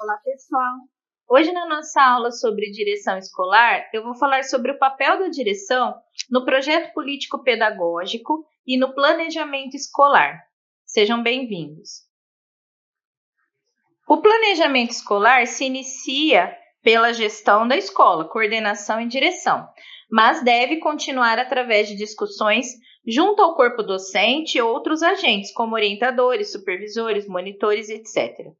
Olá, pessoal! Hoje, na nossa aula sobre direção escolar, eu vou falar sobre o papel da direção no projeto político-pedagógico e no planejamento escolar. Sejam bem-vindos! O planejamento escolar se inicia pela gestão da escola, coordenação e direção, mas deve continuar através de discussões junto ao corpo docente e outros agentes, como orientadores, supervisores, monitores, etc.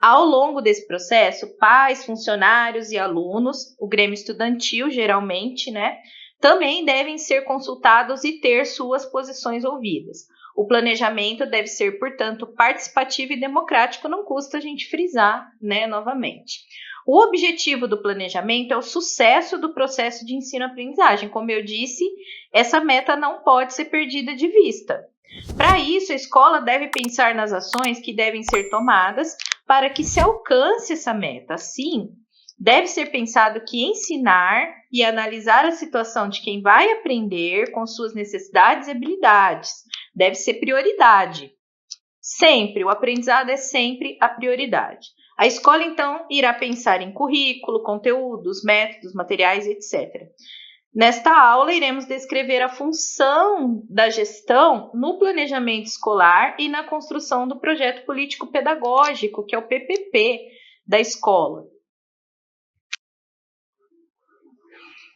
Ao longo desse processo, pais, funcionários e alunos, o Grêmio Estudantil geralmente, também devem ser consultados e ter suas posições ouvidas. O planejamento deve ser, portanto, participativo e democrático, não custa a gente frisar, novamente. O objetivo do planejamento é o sucesso do processo de ensino-aprendizagem. Como eu disse, essa meta não pode ser perdida de vista. Para isso, a escola deve pensar nas ações que devem ser tomadas para que se alcance essa meta. Assim, deve ser pensado que ensinar e analisar a situação de quem vai aprender com suas necessidades e habilidades deve ser prioridade. Sempre, o aprendizado é sempre a prioridade. A escola, então, irá pensar em currículo, conteúdos, métodos, materiais, etc. Nesta aula, iremos descrever a função da gestão no planejamento escolar e na construção do projeto político-pedagógico, que é o PPP da escola.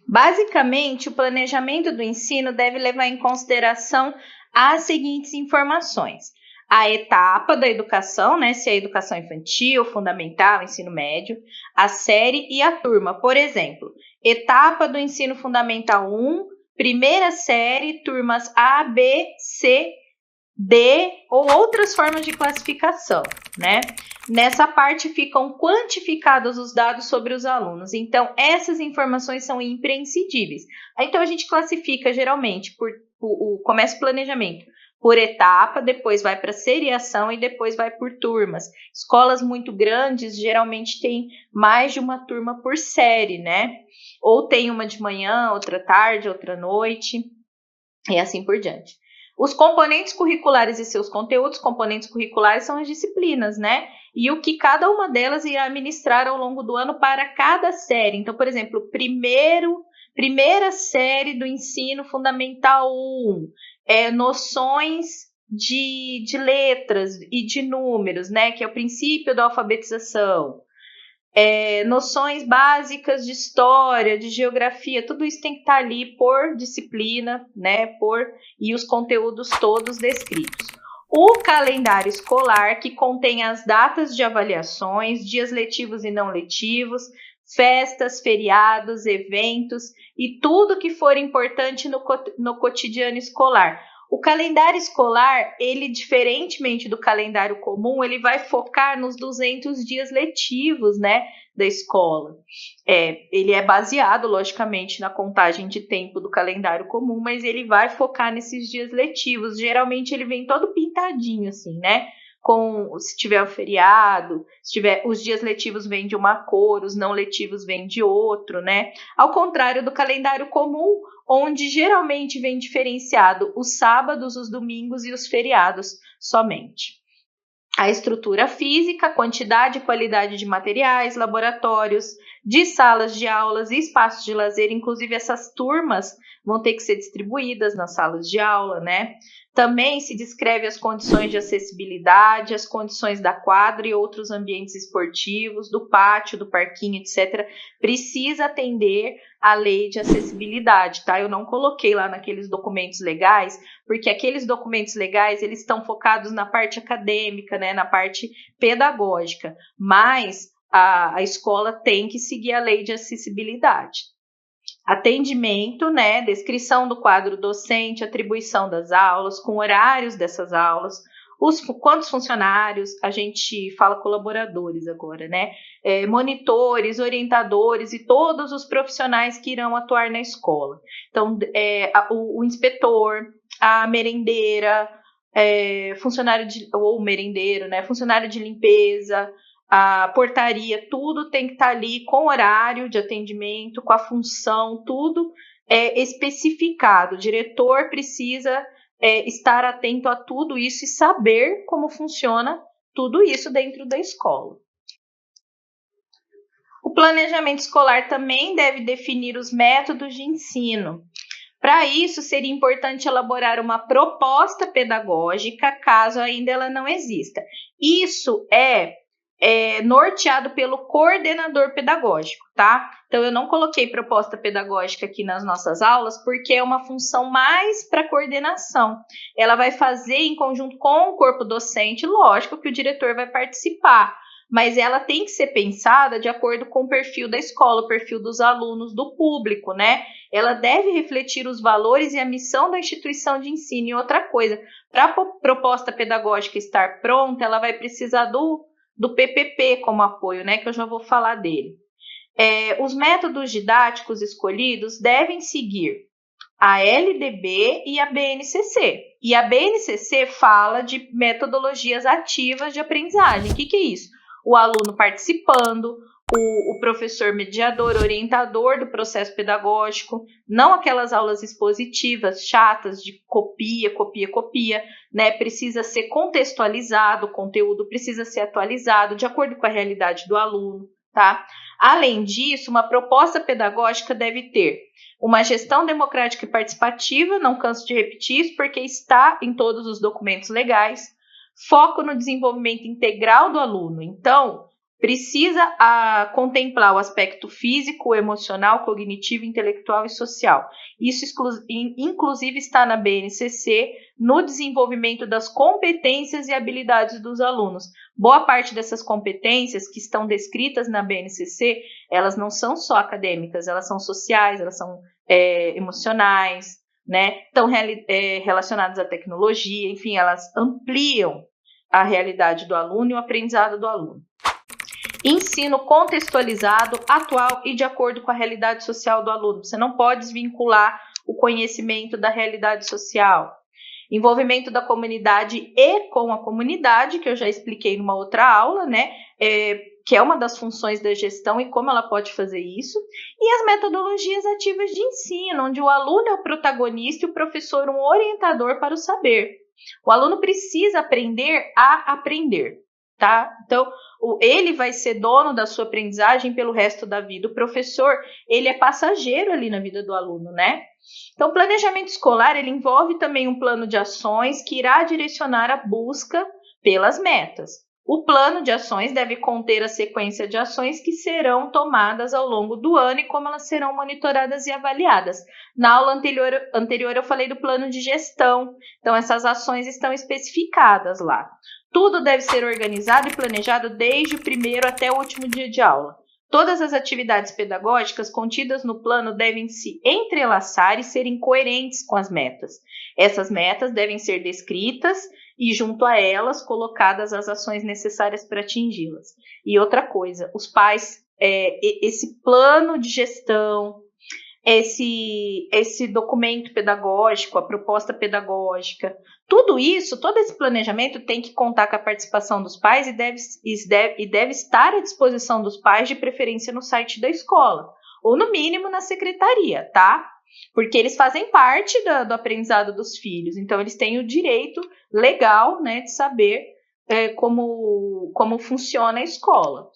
Basicamente, o planejamento do ensino deve levar em consideração as seguintes informações: a etapa da educação, se é educação infantil, fundamental, ensino médio, a série e a turma. Por exemplo, etapa do ensino fundamental 1, primeira série, turmas A, B, C, D ou outras formas de classificação, Nessa parte ficam quantificados os dados sobre os alunos. Então, essas informações são imprescindíveis. Então, a gente classifica geralmente começa o planejamento por etapa, depois vai para seriação e depois vai por turmas. Escolas muito grandes geralmente têm mais de uma turma por série, Ou tem uma de manhã, outra tarde, outra noite, e assim por diante. Os componentes curriculares e seus conteúdos, componentes curriculares são as disciplinas, E o que cada uma delas irá ministrar ao longo do ano para cada série. Então, por exemplo, primeira série do ensino fundamental 1, noções de letras e de números, Que é o princípio da alfabetização. Noções básicas de história, de geografia, tudo isso tem que estar ali por disciplina, e os conteúdos todos descritos. O calendário escolar, que contém as datas de avaliações, dias letivos e não letivos, festas, feriados, eventos e tudo que for importante no cotidiano escolar. O calendário escolar, ele, diferentemente do calendário comum, ele vai focar nos 200 dias letivos, da escola. Ele é baseado, logicamente, na contagem de tempo do calendário comum, mas ele vai focar nesses dias letivos. Geralmente, ele vem todo pintadinho, assim, se tiver um feriado, os dias letivos vêm de uma cor, os não letivos vêm de outro, Ao contrário do calendário comum, onde geralmente vem diferenciado os sábados, os domingos e os feriados somente. A estrutura física, quantidade e qualidade de materiais, laboratórios, de salas de aulas e espaços de lazer, inclusive essas turmas vão ter que ser distribuídas nas salas de aula, Também se descreve as condições de acessibilidade, as condições da quadra e outros ambientes esportivos, do pátio, do parquinho, etc. Precisa atender à lei de acessibilidade, Eu não coloquei lá naqueles documentos legais, porque aqueles documentos legais, eles estão focados na parte acadêmica, na parte pedagógica, mas a escola tem que seguir a lei de acessibilidade. Atendimento, descrição do quadro docente, atribuição das aulas, com horários dessas aulas, quantos funcionários, a gente fala colaboradores agora, monitores, orientadores e todos os profissionais que irão atuar na escola. Então, o inspetor, a merendeira, funcionário de limpeza, a portaria, tudo tem que estar ali com horário de atendimento, com a função, tudo especificado. O diretor precisa estar atento a tudo isso e saber como funciona tudo isso dentro da escola. planejamento escolar também deve definir os métodos de ensino. Para isso, seria importante elaborar uma proposta pedagógica, caso ainda ela não exista. Isso é norteado pelo coordenador pedagógico, tá? Então, eu não coloquei proposta pedagógica aqui nas nossas aulas, porque é uma função mais para coordenação. Ela vai fazer em conjunto com o corpo docente, lógico que o diretor vai participar, mas ela tem que ser pensada de acordo com o perfil da escola, o perfil dos alunos, do público, né? Ela deve refletir os valores e a missão da instituição de ensino. E outra coisa, para a proposta pedagógica estar pronta, ela vai precisar do PPP como apoio, né? Que eu já vou falar dele. Os métodos didáticos escolhidos devem seguir a LDB e a BNCC. E a BNCC fala de metodologias ativas de aprendizagem. O que é isso? O aluno participando, o professor mediador, orientador do processo pedagógico, não aquelas aulas expositivas chatas de copia, né? Precisa ser contextualizado, o conteúdo precisa ser atualizado de acordo com a realidade do aluno, tá? Além disso, uma proposta pedagógica deve ter uma gestão democrática e participativa, não canso de repetir isso, porque está em todos os documentos legais, foco no desenvolvimento integral do aluno. Então, precisa contemplar o aspecto físico, emocional, cognitivo, intelectual e social. Isso, inclusive, está na BNCC, no desenvolvimento das competências e habilidades dos alunos. Boa parte dessas competências que estão descritas na BNCC, elas não são só acadêmicas, elas são sociais, elas são emocionais, né? Estão relacionadas à tecnologia, enfim, elas ampliam a realidade do aluno e o aprendizado do aluno. Ensino contextualizado, atual e de acordo com a realidade social do aluno. Você não pode desvincular o conhecimento da realidade social. Envolvimento da comunidade e com a comunidade, que eu já expliquei numa outra aula, né? Que é uma das funções da gestão e como ela pode fazer isso. E as metodologias ativas de ensino, onde o aluno é o protagonista e o professor um orientador para o saber. O aluno precisa aprender a aprender, tá? Então, ele vai ser dono da sua aprendizagem pelo resto da vida. O professor, ele é passageiro ali na vida do aluno, né? Então, o planejamento escolar, ele envolve também um plano de ações que irá direcionar a busca pelas metas. O plano de ações deve conter a sequência de ações que serão tomadas ao longo do ano e como elas serão monitoradas e avaliadas. Na aula anterior eu falei do plano de gestão, então essas ações estão especificadas lá. Tudo deve ser organizado e planejado desde o primeiro até o último dia de aula. Todas as atividades pedagógicas contidas no plano devem se entrelaçar e serem coerentes com as metas. Essas metas devem ser descritas e, junto a elas, colocadas as ações necessárias para atingi-las. E outra coisa, os pais, esse plano de gestão, esse documento pedagógico, a proposta pedagógica, tudo isso, todo esse planejamento tem que contar com a participação dos pais e deve estar à disposição dos pais, de preferência no site da escola, ou no mínimo na secretaria, tá? Porque eles fazem parte do aprendizado dos filhos, então eles têm o direito legal, né, de saber como funciona a escola.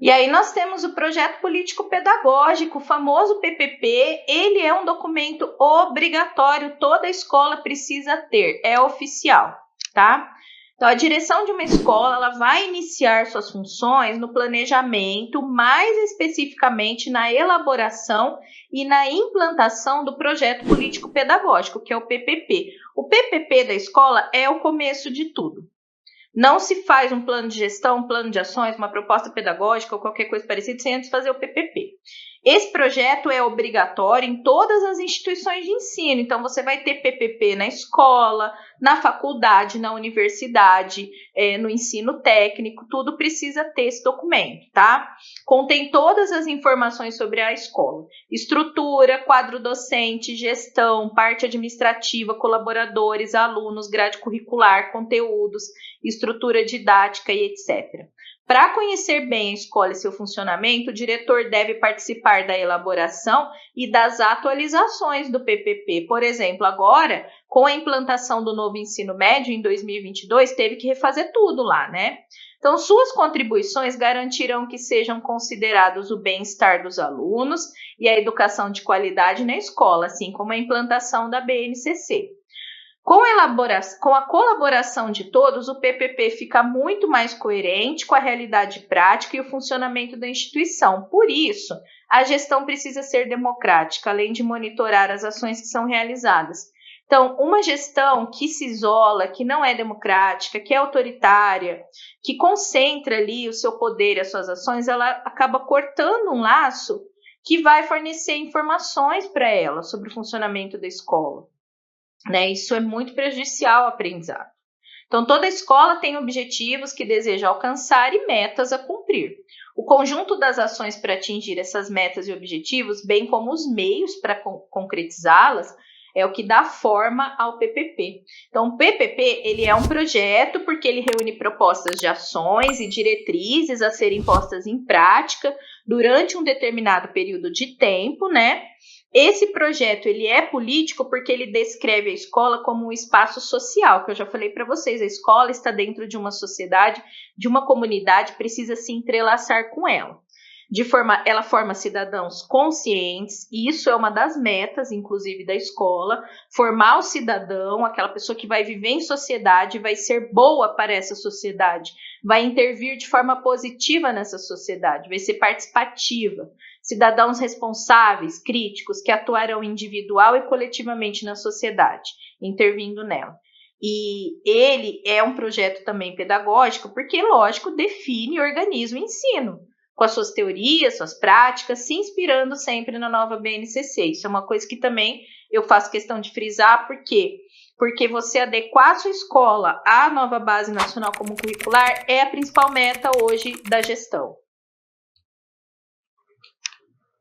E aí nós temos o projeto político-pedagógico, o famoso PPP. Ele é um documento obrigatório, toda escola precisa ter, é oficial, tá? Então, a direção de uma escola, ela vai iniciar suas funções no planejamento, mais especificamente na elaboração e na implantação do projeto político-pedagógico, que é o PPP. O PPP da escola é o começo de tudo. Não se faz um plano de gestão, um plano de ações, uma proposta pedagógica ou qualquer coisa parecida sem antes fazer o PPP. Esse projeto é obrigatório em todas as instituições de ensino. Então, você vai ter PPP na escola, na faculdade, na universidade, no ensino técnico, tudo precisa ter esse documento, tá? Contém todas as informações sobre a escola. Estrutura, quadro docente, gestão, parte administrativa, colaboradores, alunos, grade curricular, conteúdos, estrutura didática e etc. para conhecer bem a escola e seu funcionamento, o diretor deve participar da elaboração e das atualizações do PPP. Por exemplo, agora, com a implantação do novo ensino médio em 2022, teve que refazer tudo lá, né? Então, suas contribuições garantirão que sejam considerados o bem-estar dos alunos e a educação de qualidade na escola, assim como a implantação da BNCC. Com a colaboração de todos, o PPP fica muito mais coerente com a realidade prática e o funcionamento da instituição. Por isso, a gestão precisa ser democrática, além de monitorar as ações que são realizadas. Então, uma gestão que se isola, que não é democrática, que é autoritária, que concentra ali o seu poder e as suas ações, ela acaba cortando um laço que vai fornecer informações para ela sobre o funcionamento da escola. Né? Isso é muito prejudicial ao aprendizado. Então, toda escola tem objetivos que deseja alcançar e metas a cumprir. O conjunto das ações para atingir essas metas e objetivos, bem como os meios para concretizá-las, é o que dá forma ao PPP. Então, o PPP ele é um projeto porque ele reúne propostas de ações e diretrizes a serem postas em prática durante um determinado período de tempo, né? Esse projeto ele é político porque ele descreve a escola como um espaço social, que eu já falei para vocês, a escola está dentro de uma sociedade, de uma comunidade, precisa se entrelaçar com ela. Ela forma cidadãos conscientes, e isso é uma das metas, inclusive, da escola, formar o cidadão, aquela pessoa que vai viver em sociedade, vai ser boa para essa sociedade, vai intervir de forma positiva nessa sociedade, vai ser participativa. Cidadãos responsáveis, críticos, que atuarão individual e coletivamente na sociedade, intervindo nela. E ele é um projeto também pedagógico, porque, lógico, define e organiza o ensino, com as suas teorias, suas práticas, se inspirando sempre na nova BNCC. Isso é uma coisa que também eu faço questão de frisar, por quê? Porque você adequar a sua escola à nova Base Nacional Comum Curricular é a principal meta hoje da gestão.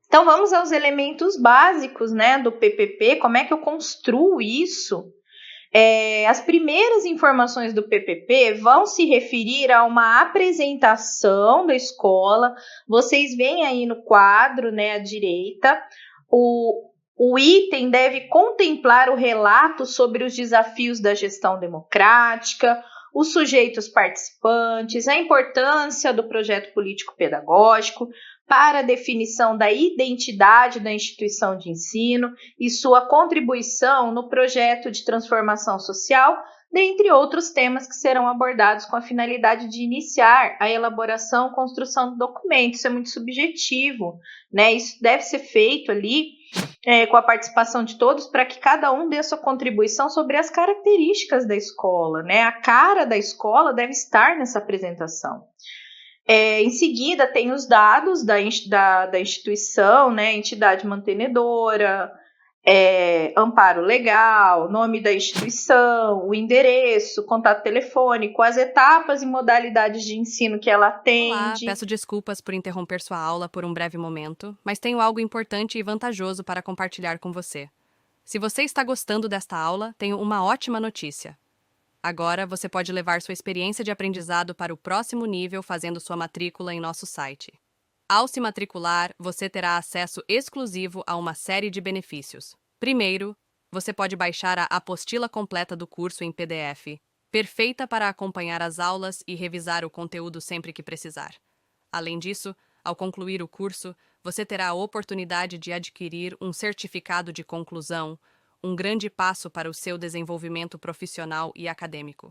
Então, vamos aos elementos básicos, né, do PPP, como é que eu construo isso? As primeiras informações do PPP vão se referir a uma apresentação da escola. Vocês veem aí no quadro, né, à direita, o item deve contemplar o relato sobre os desafios da gestão democrática, os sujeitos participantes, a importância do projeto político-pedagógico para a definição da identidade da instituição de ensino e sua contribuição no projeto de transformação social, dentre outros temas que serão abordados com a finalidade de iniciar a elaboração e construção do documento. Isso é muito subjetivo, né? Isso deve ser feito ali com a participação de todos para que cada um dê a sua contribuição sobre as características da escola, né? A cara da escola deve estar nessa apresentação. Em seguida, tem os dados da instituição, né, entidade mantenedora, amparo legal, nome da instituição, o endereço, contato telefônico, as etapas e modalidades de ensino que ela atende. Olá, peço desculpas por interromper sua aula por um breve momento, mas tenho algo importante e vantajoso para compartilhar com você. Se você está gostando desta aula, tenho uma ótima notícia. Agora, você pode levar sua experiência de aprendizado para o próximo nível fazendo sua matrícula em nosso site. Ao se matricular, você terá acesso exclusivo a uma série de benefícios. Primeiro, você pode baixar a apostila completa do curso em PDF, perfeita para acompanhar as aulas e revisar o conteúdo sempre que precisar. Além disso, ao concluir o curso, você terá a oportunidade de adquirir um certificado de conclusão, um grande passo para o seu desenvolvimento profissional e acadêmico.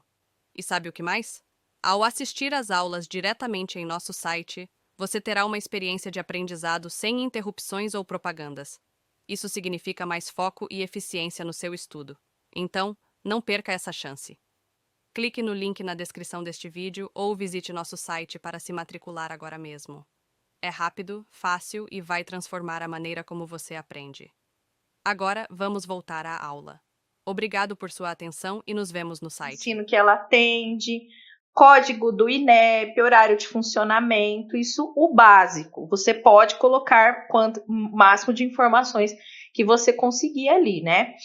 E sabe o que mais? Ao assistir às aulas diretamente em nosso site, você terá uma experiência de aprendizado sem interrupções ou propagandas. Isso significa mais foco e eficiência no seu estudo. Então, não perca essa chance. Clique no link na descrição deste vídeo ou visite nosso site para se matricular agora mesmo. É rápido, fácil e vai transformar a maneira como você aprende. Agora, vamos voltar à aula. Obrigado por sua atenção e nos vemos no site. Ensino que ela atende, código do INEP, horário de funcionamento, isso o básico. Você pode colocar o máximo de informações que você conseguir ali, né?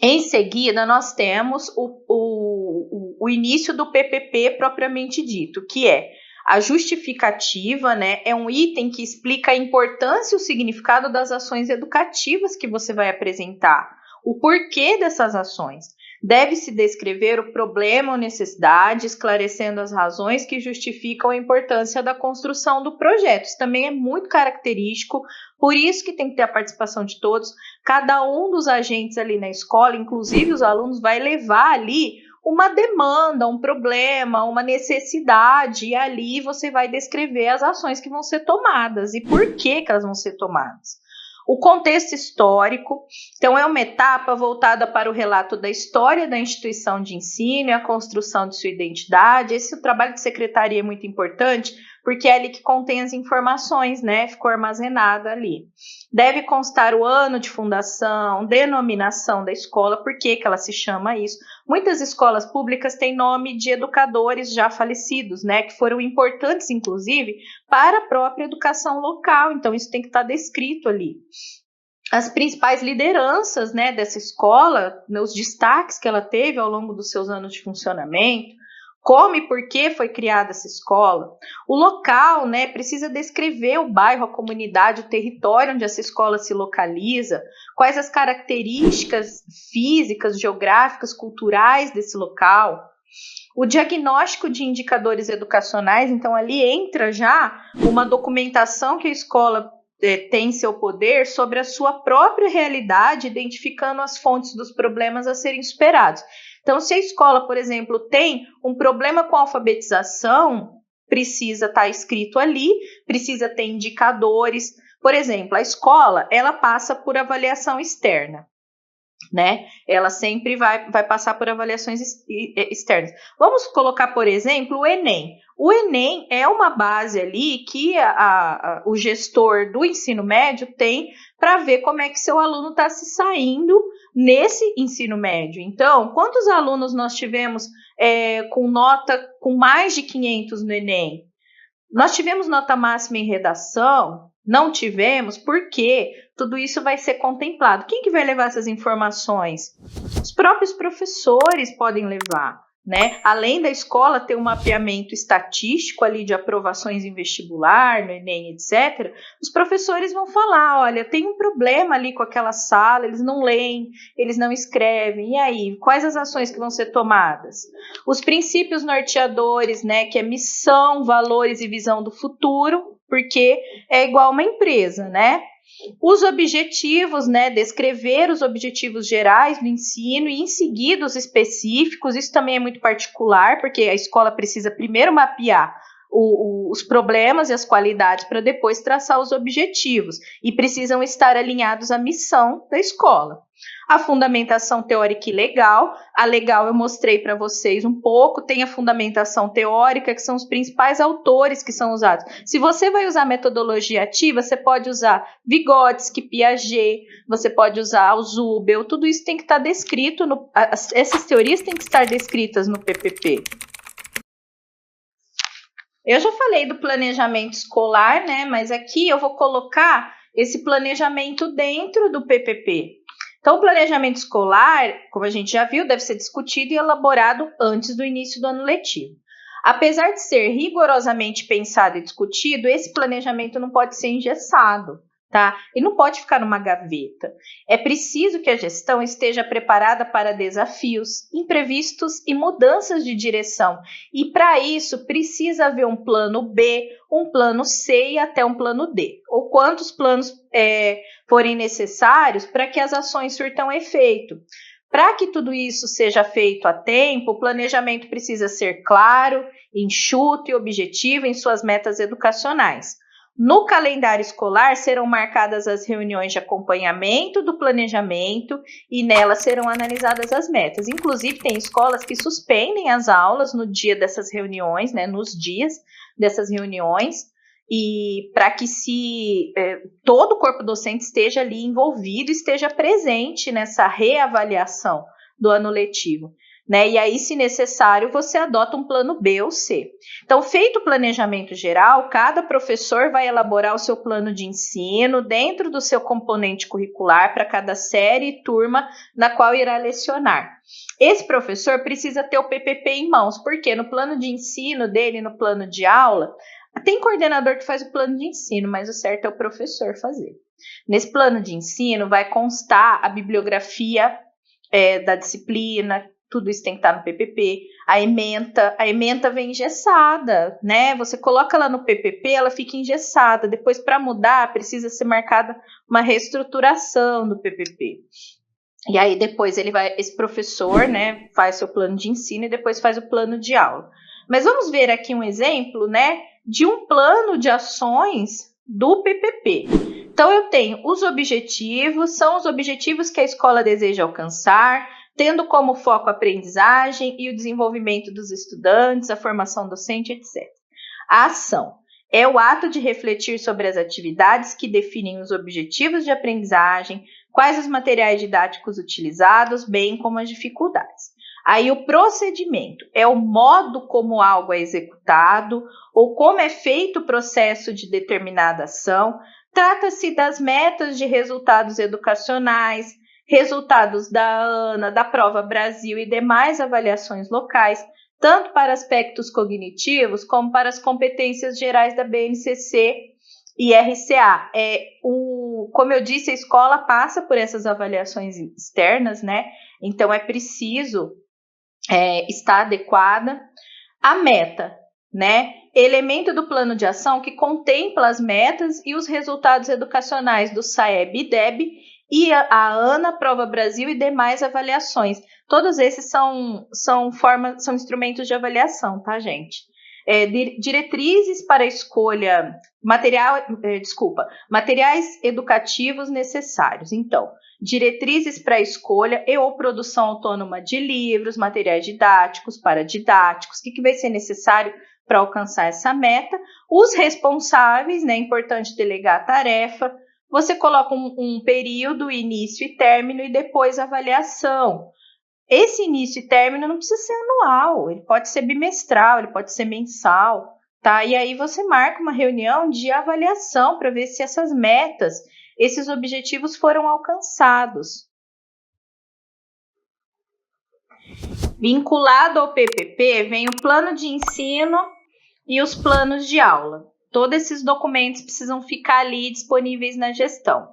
Em seguida, nós temos o início do PPP propriamente dito, que é A justificativa, né, é um item que explica a importância e o significado das ações educativas que você vai apresentar, o porquê dessas ações. Deve-se descrever o problema ou necessidade, esclarecendo as razões que justificam a importância da construção do projeto. Isso também é muito característico, por isso que tem que ter a participação de todos. Cada um dos agentes ali na escola, inclusive os alunos, vai levar ali uma demanda, um problema, uma necessidade, e ali você vai descrever as ações que vão ser tomadas e por que elas vão ser tomadas. O contexto histórico, então, é uma etapa voltada para o relato da história da instituição de ensino e a construção de sua identidade. Esse trabalho de secretaria é muito importante, porque é ali que contém as informações, né? Ficou armazenada ali. Deve constar o ano de fundação, denominação da escola, por que ela se chama isso. Muitas escolas públicas têm nome de educadores já falecidos, né? Que foram importantes, inclusive, para a própria educação local. Então, isso tem que estar descrito ali. As principais lideranças, né, dessa escola, os destaques que ela teve ao longo dos seus anos de funcionamento, como e por que foi criada essa escola. O local, né, precisa descrever o bairro, a comunidade, o território onde essa escola se localiza, quais as características físicas, geográficas, culturais desse local. O diagnóstico de indicadores educacionais, então ali entra já uma documentação que a escola tem em seu poder sobre a sua própria realidade, identificando as fontes dos problemas a serem superados. Então, se a escola, por exemplo, tem um problema com a alfabetização, precisa estar escrito ali, precisa ter indicadores. Por exemplo, a escola, ela passa por avaliação externa, né? Ela sempre vai passar por avaliações externas. Vamos colocar, por exemplo, o Enem. O Enem é uma base ali que o gestor do ensino médio tem para ver como é que seu aluno está se saindo nesse ensino médio. Então, quantos alunos nós tivemos com nota com mais de 500 no Enem? Nós tivemos nota máxima em redação? Não tivemos, porque tudo isso vai ser contemplado. Quem que vai levar essas informações? Os próprios professores podem levar, né? Além da escola ter um mapeamento estatístico ali de aprovações em vestibular, no Enem, etc., os professores vão falar, olha, tem um problema ali com aquela sala, eles não leem, eles não escrevem, e aí, quais as ações que vão ser tomadas? Os princípios norteadores, né, que é missão, valores e visão do futuro, porque é igual uma empresa, né? Os objetivos, né, descrever os objetivos gerais do ensino e em seguida os específicos, isso também é muito particular, porque a escola precisa primeiro mapear os problemas e as qualidades para depois traçar os objetivos e precisam estar alinhados à missão da escola. A fundamentação teórica e legal, a legal eu mostrei para vocês um pouco, tem a fundamentação teórica, que são os principais autores que são usados. Se você vai usar metodologia ativa, você pode usar Vygotsky, Piaget, você pode usar o Zubel, tudo isso tem que estar descrito, essas teorias têm que estar descritas no PPP. Eu já falei do planejamento escolar, né? Mas aqui eu vou colocar esse planejamento dentro do PPP. Então, o planejamento escolar, como a gente já viu, deve ser discutido e elaborado antes do início do ano letivo. Apesar de ser rigorosamente pensado e discutido, esse planejamento não pode ser engessado, tá? E não pode ficar numa gaveta. É preciso que a gestão esteja preparada para desafios, imprevistos e mudanças de direção. E para isso precisa haver um plano B, um plano C e até um plano D. Ou quantos planos forem necessários para que as ações surtam efeito. Para que tudo isso seja feito a tempo, o planejamento precisa ser claro, enxuto e objetivo em suas metas educacionais. No calendário escolar serão marcadas as reuniões de acompanhamento do planejamento e nelas serão analisadas as metas. Inclusive, tem escolas que suspendem as aulas no dia dessas reuniões, né, nos dias dessas reuniões, e para que todo o corpo docente esteja ali envolvido, esteja presente nessa reavaliação do ano letivo. né? E aí, se necessário, você adota um plano B ou C. Então, feito o planejamento geral, cada professor vai elaborar o seu plano de ensino dentro do seu componente curricular para cada série e turma na qual irá lecionar. Esse professor precisa ter o PPP em mãos, porque no plano de ensino dele, no plano de aula, tem coordenador que faz o plano de ensino, mas o certo é o professor fazer. Nesse plano de ensino vai constar a bibliografia da disciplina, tudo isso tem que estar no PPP, a ementa vem engessada, né? Você coloca lá no PPP, ela fica engessada, depois para mudar precisa ser marcada uma reestruturação do PPP. E aí depois esse professor, né, faz seu plano de ensino e depois faz o plano de aula. Mas vamos ver aqui um exemplo, né, de um plano de ações do PPP. Então eu tenho os objetivos, são os objetivos que a escola deseja alcançar, tendo como foco a aprendizagem e o desenvolvimento dos estudantes, a formação docente, etc. A ação é o ato de refletir sobre as atividades que definem os objetivos de aprendizagem, quais os materiais didáticos utilizados, bem como as dificuldades. Aí o procedimento é o modo como algo é executado ou como é feito o processo de determinada ação. Trata-se das metas de resultados educacionais, resultados da ANA, da Prova Brasil e demais avaliações locais, tanto para aspectos cognitivos como para as competências gerais da BNCC e RCA. Como eu disse, a escola passa por essas avaliações externas, né? Então é preciso estar adequada. A meta, né? Elemento do plano de ação que contempla as metas e os resultados educacionais do SAEB e DEB e a ANA, Prova Brasil e demais avaliações. Todos esses são instrumentos de avaliação, tá, gente? Diretrizes para a escolha, materiais educativos necessários. Então, diretrizes para a escolha e ou produção autônoma de livros, materiais didáticos, paradidáticos, o que vai ser necessário para alcançar essa meta. Os responsáveis, né, é importante delegar a tarefa. Você coloca um período, início e término e depois avaliação. Esse início e término não precisa ser anual, ele pode ser bimestral, ele pode ser mensal, tá? E aí você marca uma reunião de avaliação para ver se essas metas, esses objetivos foram alcançados. Vinculado ao PPP, vem o plano de ensino e os planos de aula. Todos esses documentos precisam ficar ali disponíveis na gestão.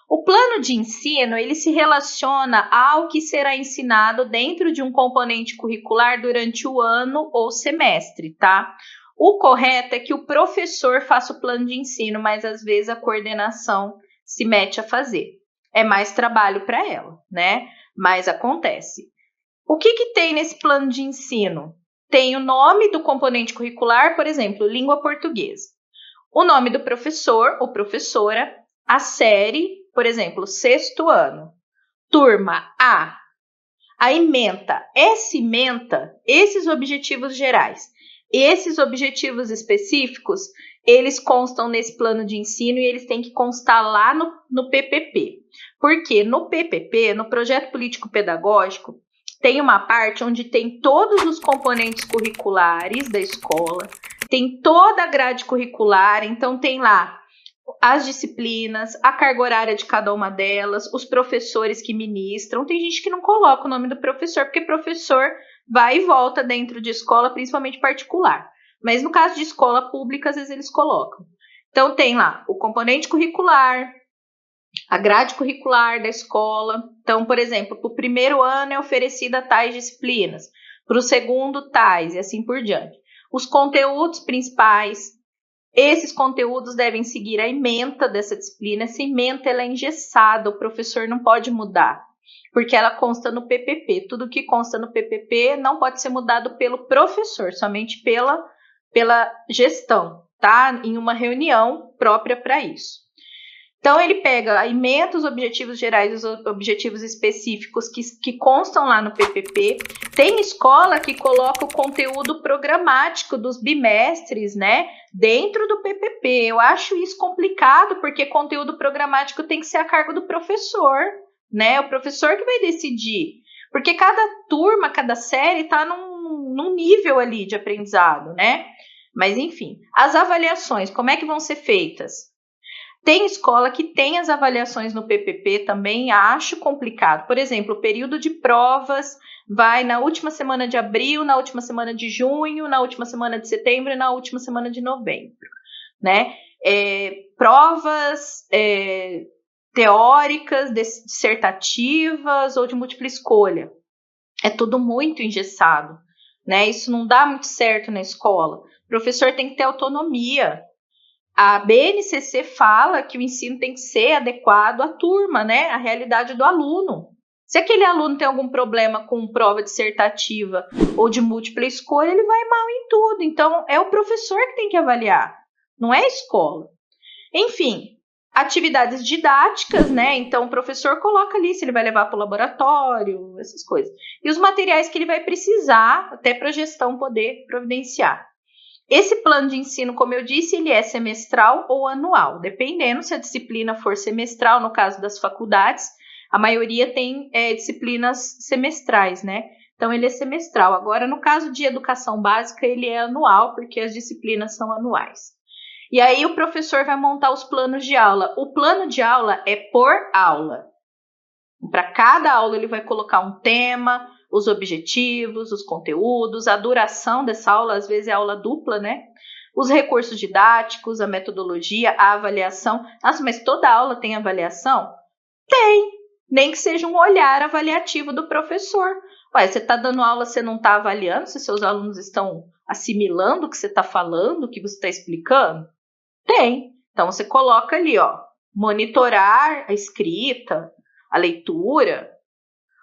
O plano de ensino, ele se relaciona ao que será ensinado dentro de um componente curricular durante o ano ou semestre, tá? O correto é que o professor faça o plano de ensino, mas às vezes a coordenação se mete a fazer. É mais trabalho para ela, né? Mas acontece. O que tem nesse plano de ensino? Tem o nome do componente curricular, por exemplo, língua portuguesa. O nome do professor ou professora, a série, por exemplo, 6º ano, turma A. A ementa, esses objetivos gerais. Esses objetivos específicos, eles constam nesse plano de ensino e eles têm que constar lá no PPP. Porque no PPP, no Projeto Político Pedagógico, tem uma parte onde tem todos os componentes curriculares da escola, tem toda a grade curricular, então tem lá as disciplinas, a carga horária de cada uma delas, os professores que ministram. Tem gente que não coloca o nome do professor, porque professor vai e volta dentro de escola, principalmente particular. Mas no caso de escola pública, às vezes eles colocam. Então tem lá o componente curricular, a grade curricular da escola. Então, por exemplo, para o 1º ano é oferecida tais disciplinas, para o 2º tais e assim por diante. Os conteúdos principais. Esses conteúdos devem seguir a ementa dessa disciplina. Essa ementa ela é engessada, o professor não pode mudar, porque ela consta no PPP. Tudo que consta no PPP não pode ser mudado pelo professor, somente pela gestão, tá? Em uma reunião própria para isso. Então, ele pega a ementa, os objetivos gerais e os objetivos específicos que constam lá no PPP. Tem escola que coloca o conteúdo programático dos bimestres, né, dentro do PPP. Eu acho isso complicado, porque conteúdo programático tem que ser a cargo do professor, né? O professor que vai decidir Porque cada turma, cada série está num nível ali de aprendizado, né? Mas, enfim, as avaliações, como é que vão ser feitas? Tem escola que tem as avaliações no PPP também, acho complicado. Por exemplo, o período de provas vai na última semana de abril, na última semana de junho, na última semana de setembro e na última semana de novembro, né? Provas teóricas, dissertativas ou de múltipla escolha. É tudo muito engessado, né? Isso não dá muito certo na escola. O professor tem que ter autonomia. A BNCC fala que o ensino tem que ser adequado à turma, né? À realidade do aluno. Se aquele aluno tem algum problema com prova dissertativa ou de múltipla escolha, ele vai mal em tudo. Então, é o professor que tem que avaliar, não é a escola. Enfim, atividades didáticas, né? Então, o professor coloca ali se ele vai levar para o laboratório, essas coisas. E os materiais que ele vai precisar, até para a gestão poder providenciar. Esse plano de ensino, como eu disse, ele é semestral ou anual, dependendo se a disciplina for semestral, no caso das faculdades, a maioria tem disciplinas semestrais, né? Então, ele é semestral. Agora, no caso de educação básica, ele é anual, porque as disciplinas são anuais. E aí, o professor vai montar os planos de aula. O plano de aula é por aula. Para cada aula, ele vai colocar um tema, os objetivos, os conteúdos, a duração dessa aula, às vezes é aula dupla, né? Os recursos didáticos, a metodologia, a avaliação. Nossa, mas toda aula tem avaliação? Tem, nem que seja um olhar avaliativo do professor. Ué, você está dando aula, você não está avaliando se seus alunos estão assimilando o que você está falando, o que você está explicando? Tem. Então, você coloca ali, ó, monitorar a escrita, a leitura,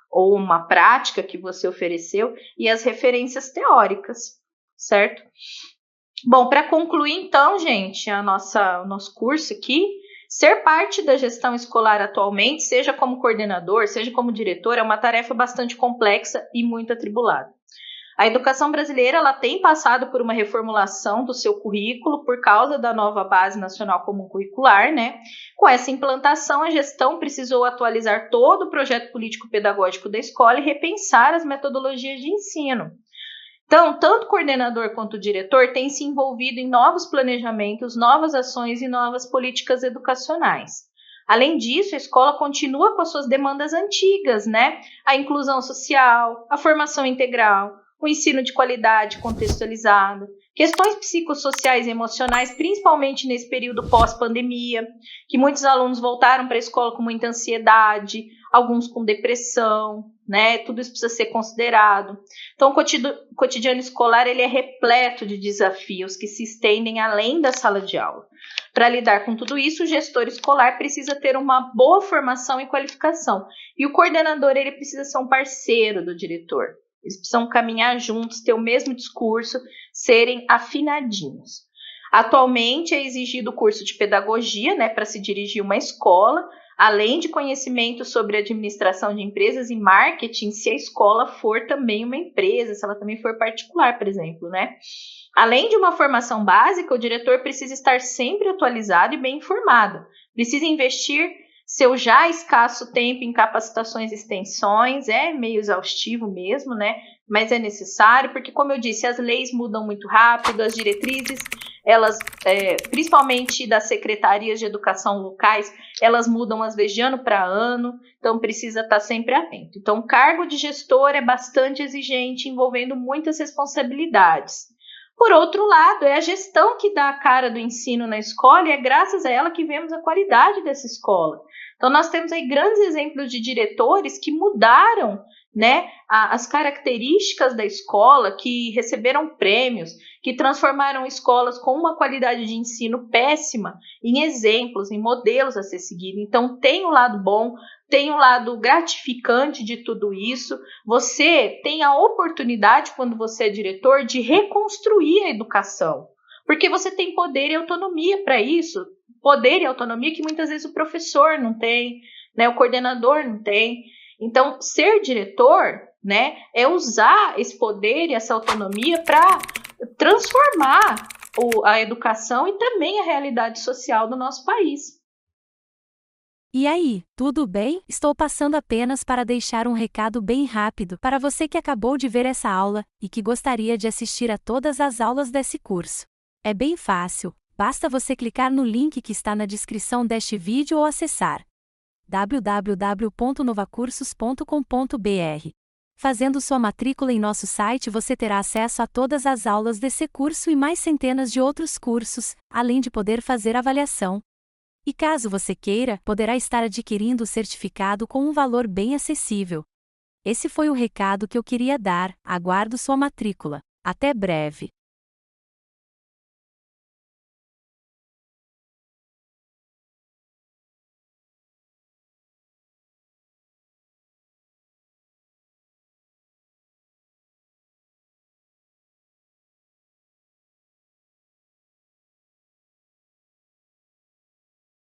ou uma prática que você ofereceu, e as referências teóricas, certo? Bom, para concluir então, gente, o nosso curso aqui, ser parte da gestão escolar atualmente, seja como coordenador, seja como diretor, é uma tarefa bastante complexa e muito atribulada. A educação brasileira ela tem passado por uma reformulação do seu currículo por causa da nova Base Nacional Comum Curricular, né? Com essa implantação, a gestão precisou atualizar todo o projeto político-pedagógico da escola e repensar as metodologias de ensino. Então, tanto o coordenador quanto o diretor têm se envolvido em novos planejamentos, novas ações e novas políticas educacionais. Além disso, a escola continua com as suas demandas antigas, né? A inclusão social, a formação integral, o ensino de qualidade contextualizado, questões psicossociais e emocionais, principalmente nesse período pós-pandemia, que muitos alunos voltaram para a escola com muita ansiedade, alguns com depressão, né? Tudo isso precisa ser considerado. Então, o cotidiano escolar ele é repleto de desafios que se estendem além da sala de aula. Para lidar com tudo isso, o gestor escolar precisa ter uma boa formação e qualificação. E o coordenador ele precisa ser um parceiro do diretor. Eles precisam caminhar juntos, ter o mesmo discurso, serem afinadinhos. Atualmente é exigido o curso de pedagogia, né, para se dirigir uma escola, além de conhecimento sobre administração de empresas e marketing, se a escola for também uma empresa, se ela também for particular, por exemplo, né? Além de uma formação básica, o diretor precisa estar sempre atualizado e bem informado. Precisa investir seu já escasso tempo em capacitações e extensões, é meio exaustivo mesmo, né? Mas é necessário, porque, como eu disse, as leis mudam muito rápido, as diretrizes, elas, principalmente das secretarias de educação locais, elas mudam às vezes de ano para ano, então precisa estar sempre atento. Então, o cargo de gestor é bastante exigente, envolvendo muitas responsabilidades. Por outro lado, é a gestão que dá a cara do ensino na escola e é graças a ela que vemos a qualidade dessa escola. Então, nós temos aí grandes exemplos de diretores que mudaram, né, as características da escola, que receberam prêmios, que transformaram escolas com uma qualidade de ensino péssima em exemplos, em modelos a ser seguido. Então, tem o lado bom, tem o lado gratificante de tudo isso. Você tem a oportunidade, quando você é diretor, de reconstruir a educação, porque você tem poder e autonomia para isso. Poder e autonomia que muitas vezes o professor não tem, né, o coordenador não tem. Então, ser diretor, né, é usar esse poder e essa autonomia para transformar a educação e também a realidade social do nosso país. E aí, tudo bem? Estou passando apenas para deixar um recado bem rápido para você que acabou de ver essa aula e que gostaria de assistir a todas as aulas desse curso. É bem fácil, basta você clicar no link que está na descrição deste vídeo ou acessar www.novacursos.com.br. Fazendo sua matrícula em nosso site, você terá acesso a todas as aulas desse curso e mais centenas de outros cursos, além de poder fazer avaliação. E caso você queira, poderá estar adquirindo o certificado com um valor bem acessível. Esse foi o recado que eu queria dar, aguardo sua matrícula. Até breve!